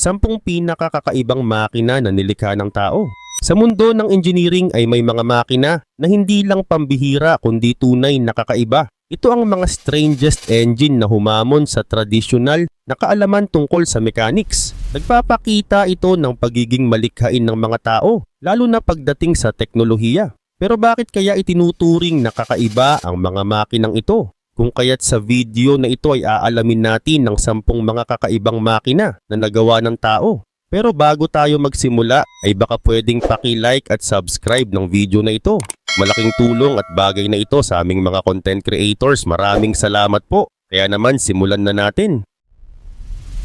10 pinakakakaibang makina na nilikha ng tao. Sa mundo ng engineering ay may mga makina na hindi lang pambihira kundi tunay na kakaiba. Ito ang mga strangest engine na humamon sa tradisyonal na kaalaman tungkol sa mechanics. Nagpapakita ito ng pagiging malikhain ng mga tao, lalo na pagdating sa teknolohiya. Pero bakit kaya itinuturing na kakaiba ang mga makinang ito? Kung kaya't sa video na ito ay aalamin natin ng 10 mga kakaibang makina na nagawa ng tao. Pero bago tayo magsimula ay baka pwedeng paki-like at subscribe ng video na ito. Malaking tulong at bagay na ito sa aming mga content creators. Maraming salamat po. Kaya naman simulan na natin.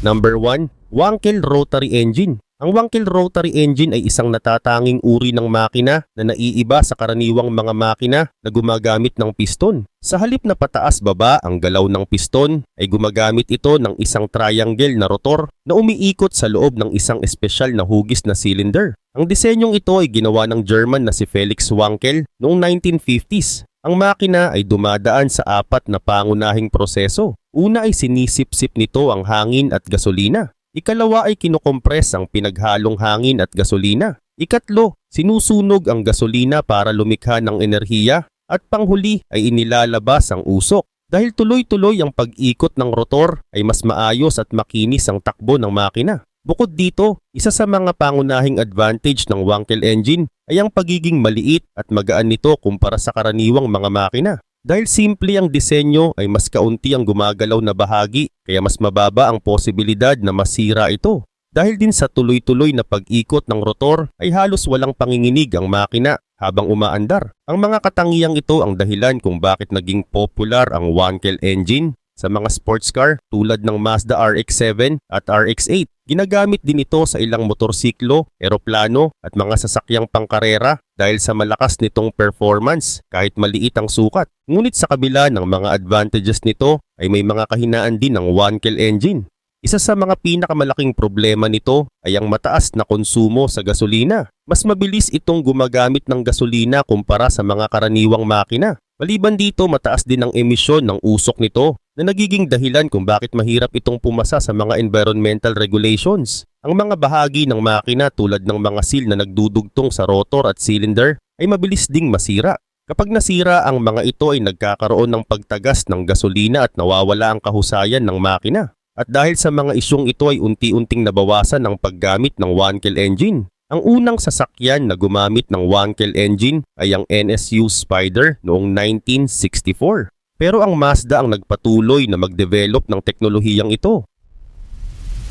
Number 1. Wankel Rotary Engine. Ang Wankel Rotary Engine ay isang natatanging uri ng makina na naiiba sa karaniwang mga makina na gumagamit ng piston. Sa halip na pataas-baba ang galaw ng piston ay gumagamit ito ng isang triangle na rotor na umiikot sa loob ng isang espesyal na hugis na cylinder. Ang disenyong ito ay ginawa ng German na si Felix Wankel noong 1950s. Ang makina ay dumadaan sa 4 na pangunahing proseso. Una ay sinisip-sip nito ang hangin at gasolina. Ikalawa ay kinokompress ang pinaghalong hangin at gasolina. Ikatlo, sinusunog ang gasolina para lumikha ng enerhiya. At panghuli ay inilalabas ang usok. Dahil tuloy-tuloy ang pag-ikot ng rotor ay mas maayos at makinis ang takbo ng makina. Bukod dito, isa sa mga pangunahing advantage ng Wankel engine ay ang pagiging maliit at magaan nito kumpara sa karaniwang mga makina. Dahil simple ang disenyo ay mas kaunti ang gumagalaw na bahagi kaya mas mababa ang posibilidad na masira ito. Dahil din sa tuloy-tuloy na pag-ikot ng rotor ay halos walang panginginig ang makina habang umaandar. Ang mga katangiang ito ang dahilan kung bakit naging popular ang Wankel engine sa mga sports car tulad ng Mazda RX-7 at RX-8. Ginagamit din ito sa ilang motorsiklo, eroplano at mga sasakyang pangkarera dahil sa malakas nitong performance kahit maliit ang sukat. Ngunit sa kabila ng mga advantages nito ay may mga kahinaan din ng Wankel engine. Isa sa mga pinakamalaking problema nito ay ang mataas na konsumo sa gasolina. Mas mabilis itong gumagamit ng gasolina kumpara sa mga karaniwang makina. Maliban dito, mataas din ang emisyon ng usok nito na nagiging dahilan kung bakit mahirap itong pumasa sa mga environmental regulations. Ang mga bahagi ng makina tulad ng mga seal na nagdudugtong sa rotor at cylinder ay mabilis ding masira. Kapag nasira ang mga ito ay nagkakaroon ng pagtagas ng gasolina at nawawala ang kahusayan ng makina. At dahil sa mga isyong ito ay unti-unting nabawasan ang paggamit ng Wankel engine. Ang unang sasakyan na gumamit ng Wankel engine ay ang NSU Spider noong 1964. Pero ang Mazda ang nagpatuloy na mag-develop ng teknolohiyang ito.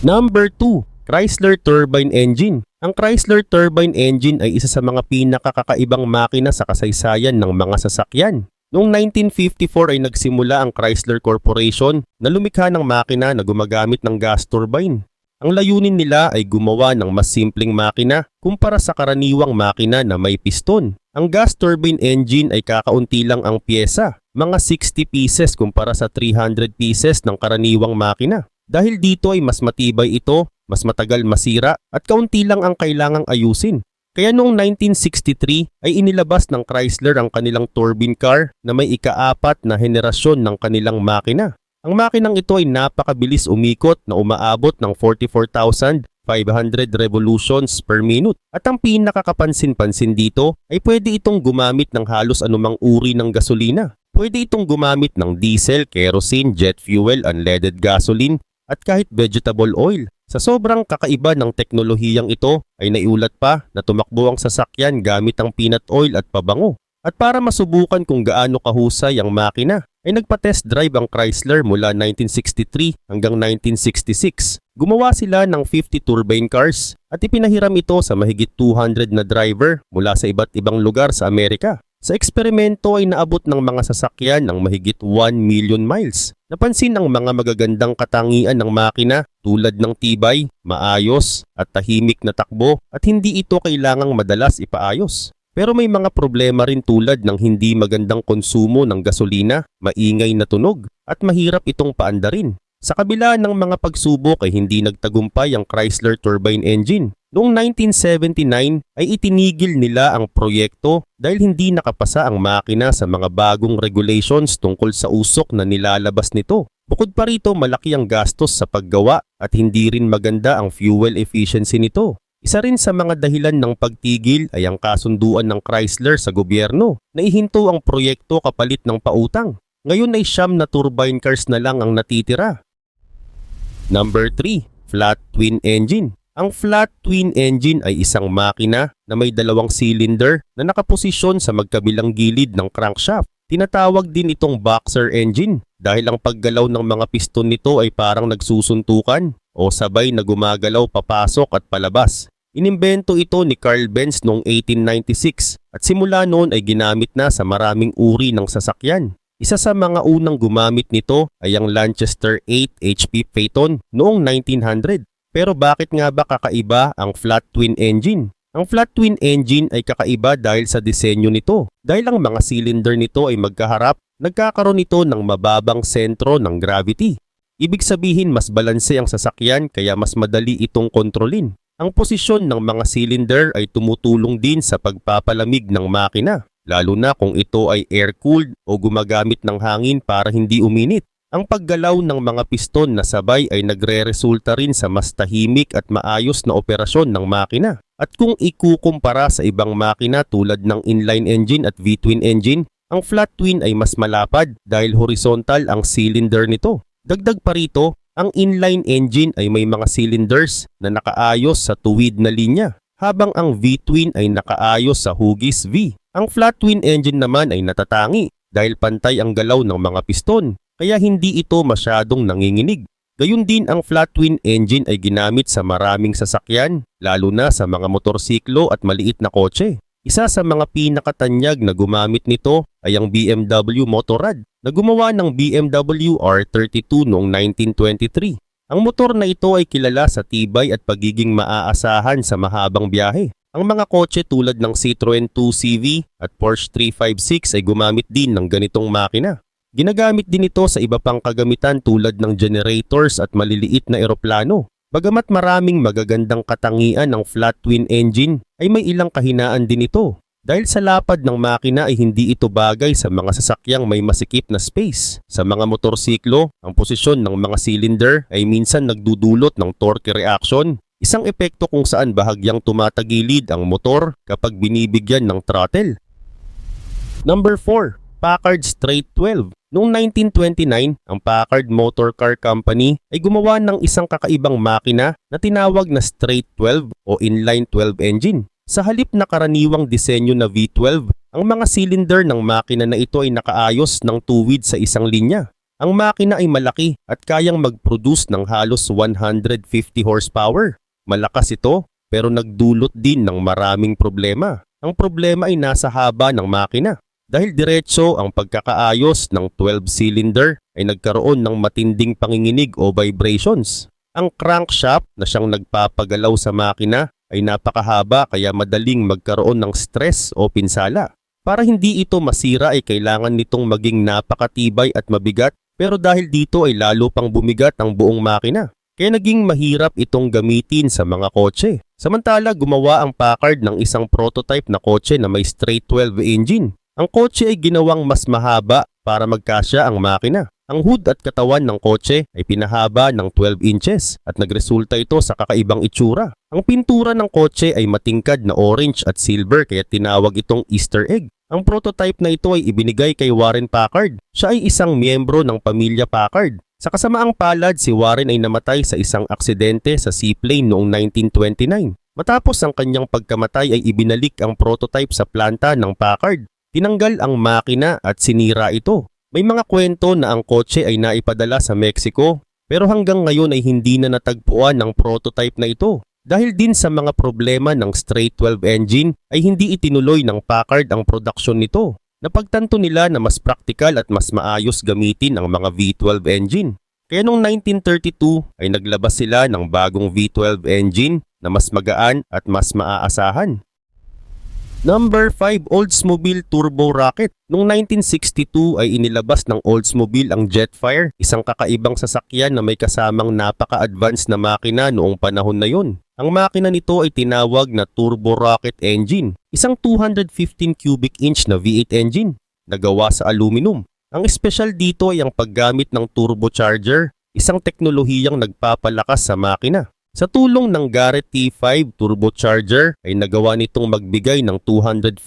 Number 2. Chrysler Turbine Engine. Ang Chrysler Turbine Engine ay isa sa mga pinakakakaibang makina sa kasaysayan ng mga sasakyan. Noong 1954 ay nagsimula ang Chrysler Corporation na lumikha ng makina na gumagamit ng gas turbine. Ang layunin nila ay gumawa ng mas simpleng makina kumpara sa karaniwang makina na may piston. Ang gas turbine engine ay kakaunti lang ang pyesa, mga 60 pieces kumpara sa 300 pieces ng karaniwang makina. Dahil dito ay mas matibay ito, mas matagal masira at kaunti lang ang kailangang ayusin. Kaya noong 1963 ay inilabas ng Chrysler ang kanilang turbine car na may ika-4 na henerasyon ng kanilang makina. Ang makinang ito ay napakabilis umikot na umaabot ng 44,500 revolutions per minute. At ang pinakakapansin-pansin dito ay pwede itong gumamit ng halos anumang uri ng gasolina. Pwede itong gumamit ng diesel, kerosene, jet fuel, unleaded gasoline at kahit vegetable oil. Sa sobrang kakaiba ng teknolohiyang ito ay naiulat pa na tumakbo ang sasakyan gamit ang peanut oil at pabango. At para masubukan kung gaano kahusay ang makina, ay nagpa-test drive ang Chrysler mula 1963 hanggang 1966. Gumawa sila ng 50 turbine cars at ipinahiram ito sa mahigit 200 na driver mula sa iba't ibang lugar sa Amerika. Sa eksperimento ay naabot ng mga sasakyan ng mahigit 1 million miles. Napansin ang mga magagandang katangian ng makina tulad ng tibay, maayos at tahimik na takbo at hindi ito kailangang madalas ipaayos. Pero may mga problema rin tulad ng hindi magandang konsumo ng gasolina, maingay na tunog at mahirap itong paandarin. Sa kabila ng mga pagsubok ay hindi nagtagumpay ang Chrysler turbine engine. Noong 1979 ay itinigil nila ang proyekto dahil hindi nakapasa ang makina sa mga bagong regulations tungkol sa usok na nilalabas nito. Bukod pa rito, malaki ang gastos sa paggawa at hindi rin maganda ang fuel efficiency nito. Isa rin sa mga dahilan ng pagtigil ay ang kasunduan ng Chrysler sa gobyerno na ihinto ang proyekto kapalit ng pautang. Ngayon ay 9 na turbine cars na lang ang natitira. Number 3, flat twin engine. Ang flat twin engine ay isang makina na may dalawang cylinder na nakaposisyon sa magkabilang gilid ng crankshaft. Tinatawag din itong boxer engine dahil ang paggalaw ng mga piston nito ay parang nagsusuntukan o sabay na gumagalaw papasok at palabas. Inimbento ito ni Carl Benz noong 1896 at simula noon ay ginamit na sa maraming uri ng sasakyan. Isa sa mga unang gumamit nito ay ang Lanchester 8 HP Phaeton noong 1900. Pero bakit nga ba kakaiba ang flat twin engine? Ang flat twin engine ay kakaiba dahil sa disenyo nito. Dahil ang mga cylinder nito ay magkaharap, nagkakaroon ito ng mababang sentro ng gravity. Ibig sabihin mas balanse ang sasakyan kaya mas madali itong kontrolin. Ang posisyon ng mga cylinder ay tumutulong din sa pagpapalamig ng makina, lalo na kung ito ay air-cooled o gumagamit ng hangin para hindi uminit. Ang paggalaw ng mga piston na sabay ay nagre-resulta rin sa mas tahimik at maayos na operasyon ng makina. At kung ikukumpara sa ibang makina tulad ng inline engine at V-twin engine, ang flat twin ay mas malapad dahil horizontal ang cylinder nito. Dagdag pa rito, ang inline engine ay may mga cylinders na nakaayos sa tuwid na linya, habang ang V-twin ay nakaayos sa hugis V. Ang flat twin engine naman ay natatangi dahil pantay ang galaw ng mga piston. Kaya hindi ito masyadong nanginginig. Gayun din ang flat twin engine ay ginamit sa maraming sasakyan, lalo na sa mga motorsiklo at maliit na kotse. Isa sa mga pinakatanyag na gumamit nito ay ang BMW Motorrad na gumawa ng BMW R32 noong 1923. Ang motor na ito ay kilala sa tibay at pagiging maaasahan sa mahabang biyahe. Ang mga kotse tulad ng Citroen 2CV at Porsche 356 ay gumamit din ng ganitong makina. Ginagamit din ito sa iba pang kagamitan tulad ng generators at maliliit na eroplano. Bagamat maraming magagandang katangian ng flat twin engine, ay may ilang kahinaan din ito. Dahil sa lapad ng makina ay hindi ito bagay sa mga sasakyang may masikip na space. Sa mga motorsiklo, ang posisyon ng mga cylinder ay minsan nagdudulot ng torque reaction, isang epekto kung saan bahagyang tumatagilid ang motor kapag binibigyan ng throttle. Number 4. Packard Straight 12. Noong 1929, ang Packard Motor Car Company ay gumawa ng isang kakaibang makina na tinawag na Straight 12 o Inline 12 engine. Sa halip na karaniwang disenyo na V12, ang mga cylinder ng makina na ito ay nakaayos ng tuwid sa isang linya. Ang makina ay malaki at kayang mag-produce ng halos 150 horsepower. Malakas ito pero nagdulot din ng maraming problema. Ang problema ay nasa haba ng makina. Dahil diretso ang pagkakaayos ng 12-cylinder ay nagkaroon ng matinding panginginig o vibrations. Ang crankshaft na siyang nagpapagalaw sa makina ay napakahaba kaya madaling magkaroon ng stress o pinsala. Para hindi ito masira ay kailangan nitong maging napakatibay at mabigat, pero dahil dito ay lalo pang bumigat ang buong makina. Kaya naging mahirap itong gamitin sa mga kotse. Samantala gumawa ang Packard ng isang prototype na kotse na may straight 12 engine. Ang kotse ay ginawang mas mahaba para magkasya ang makina. Ang hood at katawan ng kotse ay pinahaba ng 12 inches at nagresulta ito sa kakaibang itsura. Ang pintura ng kotse ay matingkad na orange at silver kaya tinawag itong Easter egg. Ang prototype na ito ay ibinigay kay Warren Packard. Siya ay isang miyembro ng pamilya Packard. Sa kasamaang palad, si Warren ay namatay sa isang aksidente sa seaplane noong 1929. Matapos ang kanyang pagkamatay ay ibinalik ang prototype sa planta ng Packard. Tinanggal ang makina at sinira ito. May mga kwento na ang kotse ay naipadala sa Mexico pero hanggang ngayon ay hindi na natagpuan ang prototype na ito. Dahil din sa mga problema ng straight 12 engine ay hindi itinuloy ng Packard ang produksyon nito. Napagtanto nila na mas praktikal at mas maayos gamitin ang mga V12 engine. Kaya noong 1932 ay naglabas sila ng bagong V12 engine na mas magaan at mas maaasahan. Number 5, Oldsmobile Turbo Rocket. Noong 1962 ay inilabas ng Oldsmobile ang Jetfire, isang kakaibang sasakyan na may kasamang napaka-advanced na makina noong panahon na yon. Ang makina nito ay tinawag na Turbo Rocket Engine, isang 215 cubic inch na V8 engine na gawa sa aluminum. Ang espesyal dito ay ang paggamit ng turbocharger, isang teknolohiyang nagpapalakas sa makina. Sa tulong ng Garrett T5 turbocharger ay nagawa nitong magbigay ng 215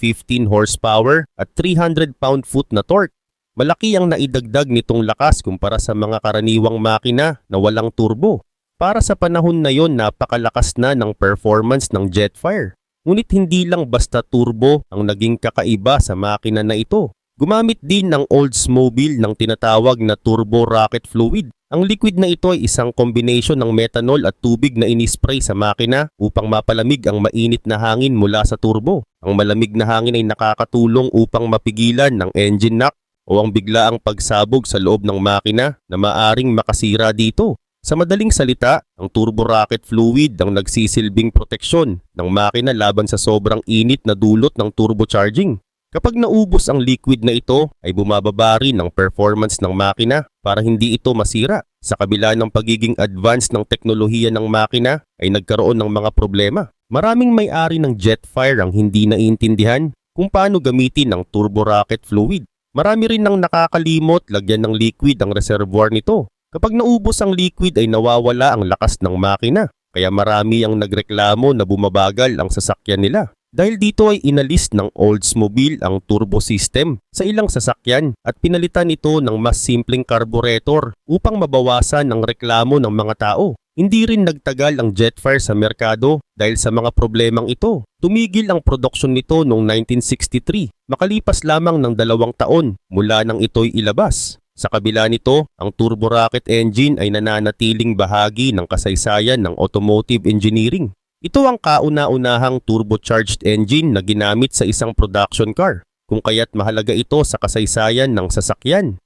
horsepower at 300 pound-foot na torque. Malaki ang naidagdag nitong lakas kumpara sa mga karaniwang makina na walang turbo. Para sa panahon na yon, napakalakas na ng performance ng Jetfire. Ngunit hindi lang basta turbo ang naging kakaiba sa makina na ito. Gumamit din ng Oldsmobile ng tinatawag na turbo rocket fluid. Ang liquid na ito ay isang kombinasyon ng methanol at tubig na inispray sa makina upang mapalamig ang mainit na hangin mula sa turbo. Ang malamig na hangin ay nakakatulong upang mapigilan ng engine knock o ang biglaang pagsabog sa loob ng makina na maaring makasira dito. Sa madaling salita, ang turbo rocket fluid ang nagsisilbing proteksyon ng makina laban sa sobrang init na dulot ng turbocharging. Kapag naubos ang liquid na ito, ay bumababa rin ang performance ng makina para hindi ito masira. Sa kabila ng pagiging advanced ng teknolohiya ng makina, ay nagkaroon ng mga problema. Maraming may-ari ng Jetfire ang hindi naiintindihan kung paano gamitin ang turbo rocket fluid. Marami rin nang nakakalimot lagyan ng liquid ang reservoir nito. Kapag naubos ang liquid ay nawawala ang lakas ng makina, kaya marami ang nagreklamo na bumabagal ang sasakyan nila. Dahil dito ay inalis ng Oldsmobile ang turbo system sa ilang sasakyan at pinalitan ito ng mas simpleng carburetor upang mabawasan ang reklamo ng mga tao. Hindi rin nagtagal ang Jetfire sa merkado dahil sa mga problemang ito. Tumigil ang produksyon nito noong 1963, makalipas lamang ng 2 taon mula nang ito'y ilabas. Sa kabila nito, ang turbo rocket engine ay nananatiling bahagi ng kasaysayan ng automotive engineering. Ito ang kauna-unahang turbocharged engine na ginamit sa isang production car, kung kaya't mahalaga ito sa kasaysayan ng sasakyan.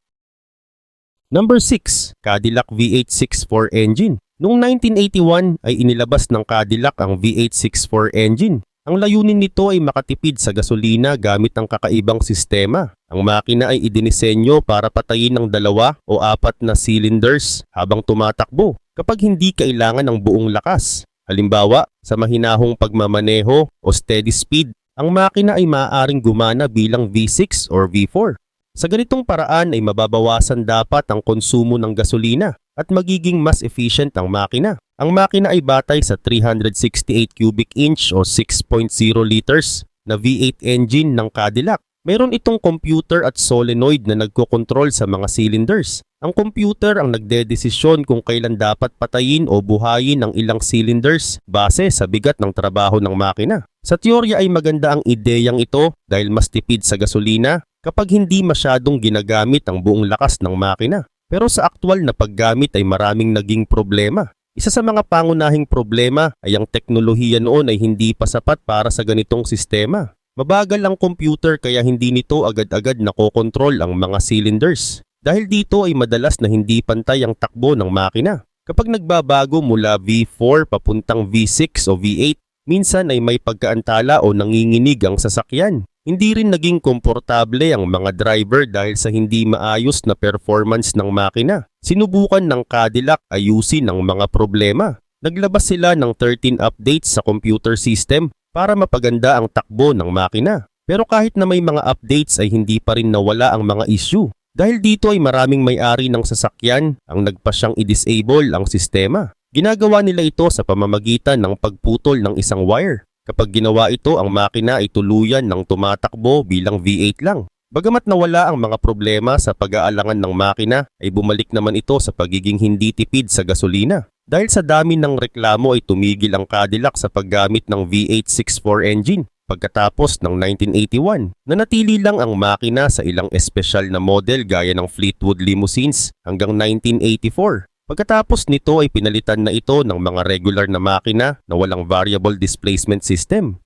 Number 6. Cadillac V8 6.4 engine. Noong 1981 ay inilabas ng Cadillac ang V8 6.4 engine. Ang layunin nito ay makatipid sa gasolina gamit ang kakaibang sistema. Ang makina ay idinisenyo para patayin ng 2 o 4 na cylinders habang tumatakbo kapag hindi kailangan ng buong lakas. Halimbawa, sa mahinahong pagmamaneho o steady speed, ang makina ay maaaring gumana bilang V6 or V4. Sa ganitong paraan ay mababawasan dapat ang konsumo ng gasolina at magiging mas efficient ang makina. Ang makina ay batay sa 368 cubic inch o 6.0 liters na V8 engine ng Cadillac. Mayroon itong computer at solenoid na nagkokontrol sa mga cylinders. Ang computer ang nagdedesisyon kung kailan dapat patayin o buhayin ang ilang cylinders base sa bigat ng trabaho ng makina. Sa teorya ay maganda ang ideyang ito dahil mas tipid sa gasolina kapag hindi masyadong ginagamit ang buong lakas ng makina. Pero sa aktwal na paggamit ay maraming naging problema. Isa sa mga pangunahing problema ay ang teknolohiya noon ay hindi pa sapat para sa ganitong sistema. Mabagal ang computer kaya hindi nito agad-agad nakokontrol ang mga cylinders. Dahil dito ay madalas na hindi pantay ang takbo ng makina. Kapag nagbabago mula V4 papuntang V6 o V8, minsan ay may pagkaantala o nanginginig ang sasakyan. Hindi rin naging komportable ang mga driver dahil sa hindi maayos na performance ng makina. Sinubukan ng Cadillac ayusin ang mga problema. Naglabas sila ng 13 updates sa computer system para mapaganda ang takbo ng makina. Pero kahit na may mga updates ay hindi pa rin nawala ang mga issue. Dahil dito ay maraming may-ari ng sasakyan ang nagpasyang i-disable ang sistema. Ginagawa nila ito sa pamamagitan ng pagputol ng isang wire. Kapag ginawa ito, ang makina ay tuluyan ng tumatakbo bilang V8 lang. Bagamat nawala ang mga problema sa pag-aalangan ng makina, ay bumalik naman ito sa pagiging hindi tipid sa gasolina. Dahil sa dami ng reklamo ay tumigil ang Cadillac sa paggamit ng V8 6.4 engine. Pagkatapos ng 1981, nanatili lang ang makina sa ilang espesyal na model gaya ng Fleetwood limousines hanggang 1984. Pagkatapos nito ay pinalitan na ito ng mga regular na makina na walang variable displacement system.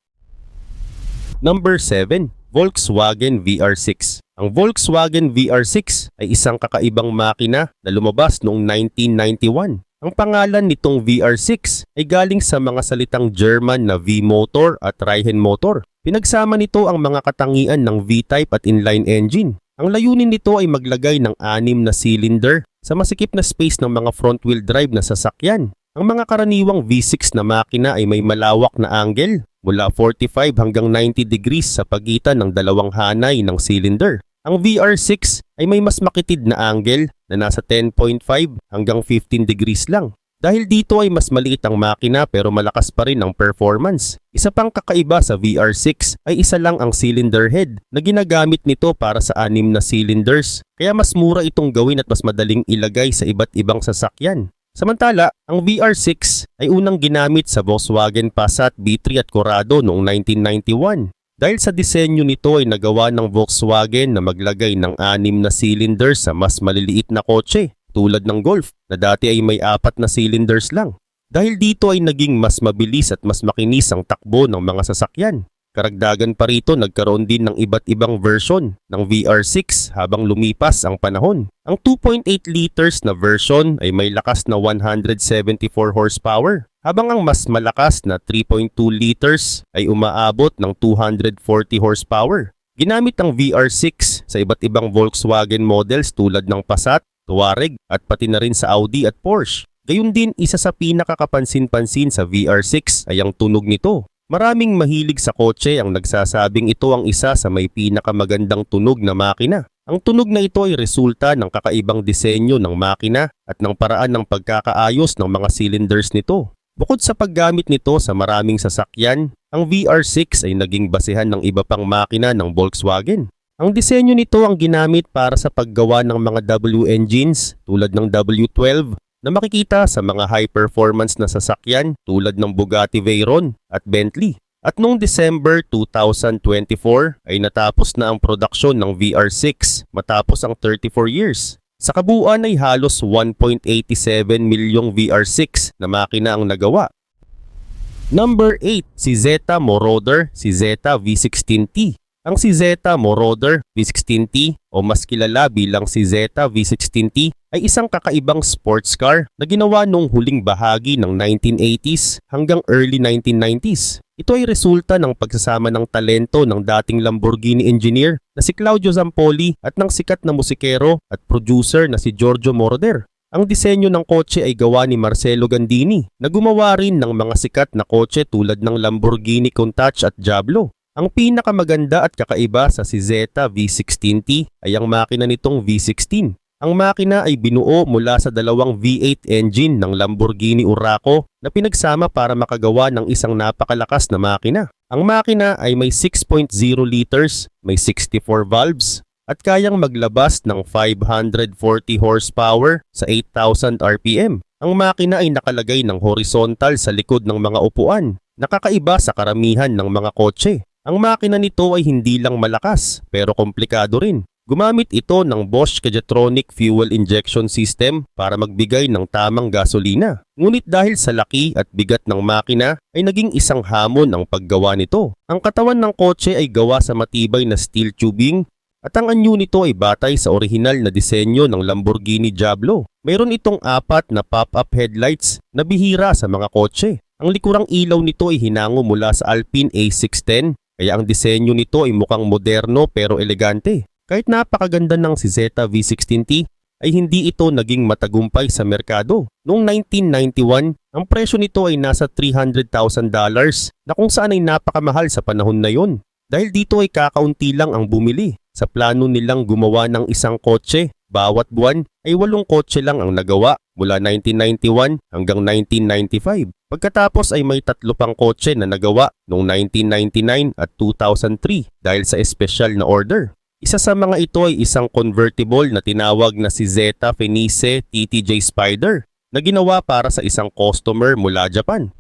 Number 7. Volkswagen VR6. Ang Volkswagen VR6 ay isang kakaibang makina na lumabas noong 1991. Ang pangalan nitong VR6 ay galing sa mga salitang German na V-motor at Reihenmotor. Pinagsama nito ang mga katangian ng V-type at inline engine. Ang layunin nito ay maglagay ng 6 na cylinder sa masikip na space ng mga front-wheel drive na sasakyan. Ang mga karaniwang V6 na makina ay may malawak na angle mula 45 hanggang 90 degrees sa pagitan ng 2 hanay ng cylinder. Ang VR6 ay may mas makitid na angle na nasa 10.5 hanggang 15 degrees lang. Dahil dito ay mas maliit ang makina pero malakas pa rin ang performance. Isa pang kakaiba sa VR6 ay isa lang ang cylinder head na ginagamit nito para sa 6 na cylinders. Kaya mas mura itong gawin at mas madaling ilagay sa iba't ibang sasakyan. Samantala, ang VR6 ay unang ginamit sa Volkswagen Passat B3 at Corrado noong 1991. Dahil sa disenyo nito ay nagawa ng Volkswagen na maglagay ng 6 na cylinders sa mas maliliit na kotse tulad ng Golf na dati ay may 4 na cylinders lang. Dahil dito ay naging mas mabilis at mas makinis ang takbo ng mga sasakyan. Karagdagan pa rito, nagkaroon din ng iba't ibang version ng VR6 habang lumipas ang panahon. Ang 2.8 liters na version ay may lakas na 174 horsepower, habang ang mas malakas na 3.2 liters ay umaabot ng 240 horsepower. Ginamit ang VR6 sa iba't ibang Volkswagen models tulad ng Passat, Touareg at pati na rin sa Audi at Porsche. Gayun din, isa sa pinakakapansin-pansin sa VR6 ay ang tunog nito. Maraming mahilig sa kotse ang nagsasabing ito ang isa sa may pinakamagandang tunog na makina. Ang tunog na ito ay resulta ng kakaibang disenyo ng makina at ng paraan ng pagkakaayos ng mga cylinders nito. Bukod sa paggamit nito sa maraming sasakyan, ang VR6 ay naging basehan ng iba pang makina ng Volkswagen. Ang disenyo nito ang ginamit para sa paggawa ng mga W engines tulad ng W12 na makikita sa mga high-performance na sasakyan tulad ng Bugatti Veyron at Bentley. At noong December 2024 ay natapos na ang produksyon ng VR6 matapos ang 34 years. Sa kabuuan ay halos 1.87 milyong VR6 na makina ang nagawa. Number 8, si Zeta Moroder, si Zeta V16T. Ang si Zeta Moroder V16T o mas kilala bilang si Zeta V16T ay isang kakaibang sports car na ginawa noong huling bahagi ng 1980s hanggang early 1990s. Ito ay resulta ng pagsasama ng talento ng dating Lamborghini engineer na si Claudio Zampoli at ng sikat na musikero at producer na si Giorgio Moroder. Ang disenyo ng kotse ay gawa ni Marcello Gandini na gumawa rin ng mga sikat na kotse tulad ng Lamborghini Countach at Diablo. Ang pinakamaganda at kakaiba sa si Zeta V16T ay ang makina nitong V16. Ang makina ay binuo mula sa dalawang V8 engine ng Lamborghini Huracan na pinagsama para makagawa ng isang napakalakas na makina. Ang makina ay may 6.0 liters, may 64 valves, at kayang maglabas ng 540 horsepower sa 8,000 RPM. Ang makina ay nakalagay ng horizontal sa likod ng mga upuan, nakakaiba sa karamihan ng mga kotse. Ang makina nito ay hindi lang malakas pero komplikado rin. Gumamit ito ng Bosch Cajetronic Fuel Injection System para magbigay ng tamang gasolina. Ngunit dahil sa laki at bigat ng makina ay naging isang hamon ang paggawa nito. Ang katawan ng kotse ay gawa sa matibay na steel tubing at ang anyo nito ay batay sa orihinal na disenyo ng Lamborghini Diablo. Mayroon itong 4 na pop-up headlights na bihira sa mga kotse. Ang likurang ilaw nito ay hinango mula sa Alpine A610. Kaya ang disenyo nito ay mukhang moderno pero elegante. Kahit napakaganda ng si Zeta V16T ay hindi ito naging matagumpay sa merkado. Noong 1991, ang presyo nito ay nasa $300,000 na kung saan ay napakamahal sa panahon na yon. Dahil dito ay kakaunti lang ang bumili. Sa plano nilang gumawa ng isang kotse, bawat buwan ay 8 kotse lang ang nagawa mula 1991 hanggang 1995. Pagkatapos ay may 3 pang kotse na nagawa noong 1999 at 2003 dahil sa espesyal na order. Isa sa mga ito ay isang convertible na tinawag na si Zeta Fenice TTJ Spider na ginawa para sa isang customer mula Japan.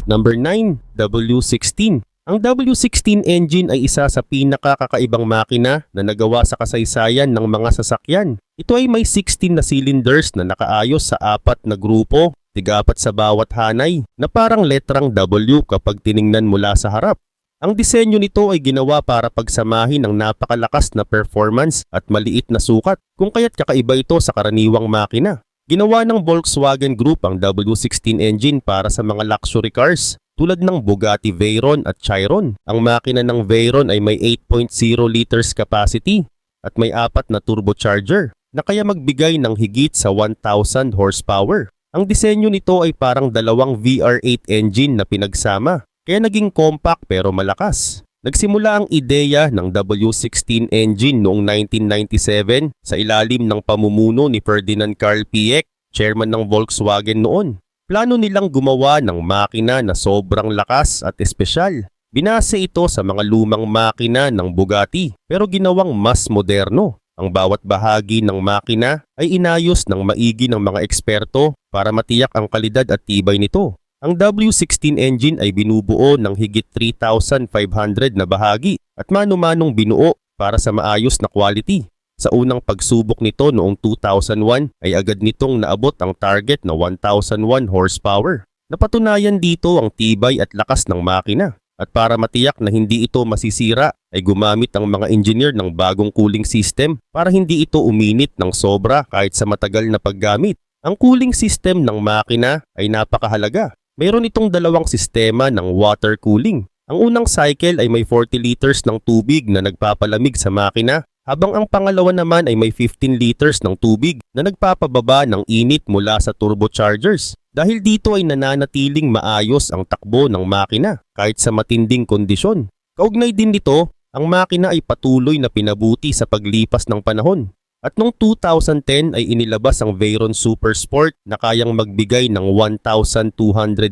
Number 9, W16. Ang W16 engine ay isa sa pinakakakaibang makina na nagawa sa kasaysayan ng mga sasakyan. Ito ay may 16 na cylinders na nakaayos sa 4 na grupo, tiga-4 sa bawat hanay, na parang letrang W kapag tiningnan mula sa harap. Ang disenyo nito ay ginawa para pagsamahin ang napakalakas na performance at maliit na sukat, kung kaya't kakaiba ito sa karaniwang makina. Ginawa ng Volkswagen Group ang W16 engine para sa mga luxury cars tulad ng Bugatti Veyron at Chiron. Ang makina ng Veyron ay may 8.0 liters capacity at may 4 na turbocharger na kaya magbigay ng higit sa 1,000 horsepower. Ang disenyo nito ay parang dalawang VR8 engine na pinagsama, kaya naging compact pero malakas. Nagsimula ang ideya ng W16 engine noong 1997 sa ilalim ng pamumuno ni Ferdinand Carl Piëch, chairman ng Volkswagen noon. Plano nilang gumawa ng makina na sobrang lakas at espesyal. Binase ito sa mga lumang makina ng Bugatti pero ginawang mas moderno. Ang bawat bahagi ng makina ay inayos ng maigi ng mga eksperto para matiyak ang kalidad at tibay nito. Ang W16 engine ay binubuo ng higit 3,500 na bahagi at mano-manong binuo para sa maayos na quality. Sa unang pagsubok nito noong 2001 ay agad nitong naabot ang target na 1,001 horsepower. Napatunayan dito ang tibay at lakas ng makina. At para matiyak na hindi ito masisira ay gumamit ang mga engineer ng bagong cooling system para hindi ito uminit ng sobra kahit sa matagal na paggamit. Ang cooling system ng makina ay napakahalaga. Mayroon itong dalawang sistema ng water cooling. Ang unang cycle ay may 40 liters ng tubig na nagpapalamig sa makina, habang ang pangalawa naman ay may 15 liters ng tubig na nagpapababa ng init mula sa turbochargers. Dahil dito ay nananatiling maayos ang takbo ng makina kahit sa matinding kondisyon. Kaugnay din nito, ang makina ay patuloy na pinabuti sa paglipas ng panahon. At noong 2010 ay inilabas ang Veyron Super Sport na kayang magbigay ng 1,200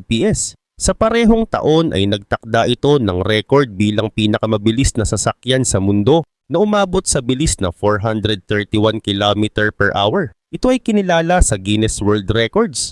PS. Sa parehong taon ay nagtakda ito ng record bilang pinakamabilis na sasakyan sa mundo na umabot sa bilis na 431 km per hour. Ito ay kinilala sa Guinness World Records.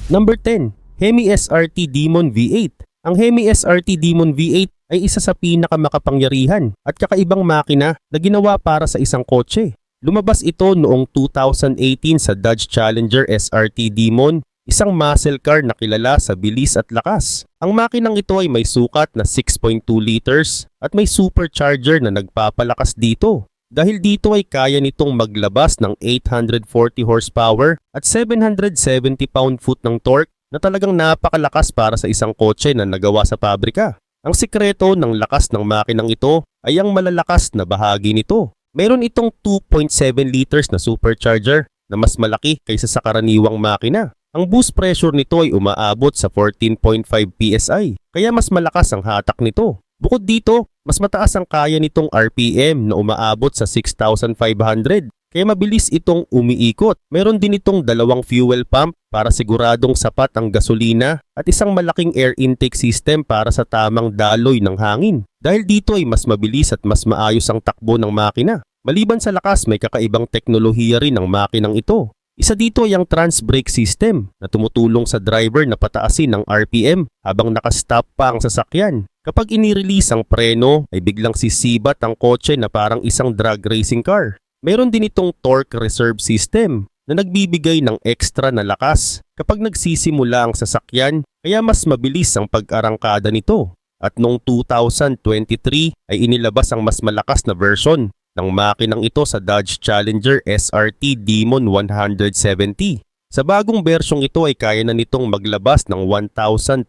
Number 10. Hemi SRT Demon V8. Ang Hemi SRT Demon V8 ay isa sa pinakamakapangyarihan at kakaibang makina na ginawa para sa isang kotse. Lumabas ito noong 2018 sa Dodge Challenger SRT Demon, isang muscle car na kilala sa bilis at lakas. Ang makinang ito ay may sukat na 6.2 liters at may supercharger na nagpapalakas dito. Dahil dito ay kaya nitong maglabas ng 840 horsepower at 770 pound-foot ng torque na talagang napakalakas para sa isang kotse na nagawa sa pabrika. Ang sikreto ng lakas ng makinang ito ay ang malalakas na bahagi nito. Mayroon itong 2.7 liters na supercharger na mas malaki kaysa sa karaniwang makina. Ang boost pressure nito ay umaabot sa 14.5 PSI, kaya mas malakas ang hatak nito. Bukod dito, mas mataas ang kaya nitong RPM na umaabot sa 6,500, kaya mabilis itong umiikot. Mayroon din itong dalawang fuel pump para siguradong sapat ang gasolina at isang malaking air intake system para sa tamang daloy ng hangin. Dahil dito ay mas mabilis at mas maayos ang takbo ng makina. Maliban sa lakas, may kakaibang teknolohiya rin ang makinang ito. Isa dito ay ang trans brake system na tumutulong sa driver na pataasin ang RPM habang nakastop pa ang sasakyan. Kapag inirelease ang preno ay biglang sisibat ang kotse na parang isang drag racing car. Mayroon din itong torque reserve system na nagbibigay ng extra na lakas kapag nagsisimula ang sasakyan, kaya mas mabilis ang pag-arangkada nito. At noong 2023 ay inilabas ang mas malakas na version ng makinang ito sa Dodge Challenger SRT Demon 170. Sa bagong bersyong ito ay kaya na nitong maglabas ng 1,025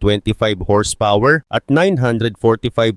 horsepower at 945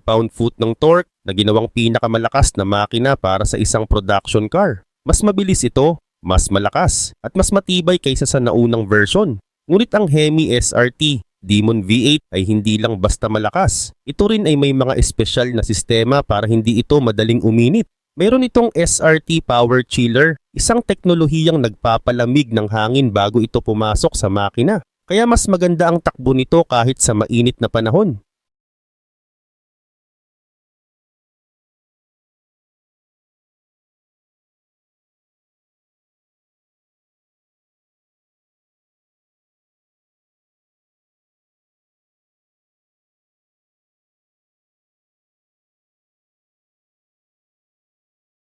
pound-foot ng torque na ginawang pinakamalakas na makina para sa isang production car. Mas mabilis ito, mas malakas, at mas matibay kaysa sa naunang version. Ngunit ang Hemi SRT Demon V8 ay hindi lang basta malakas. Ito rin ay may mga espesyal na sistema para hindi ito madaling uminit. Mayroon itong SRT Power Chiller, isang teknolohiyang nagpapalamig ng hangin bago ito pumasok sa makina. Kaya mas maganda ang takbo nito kahit sa mainit na panahon.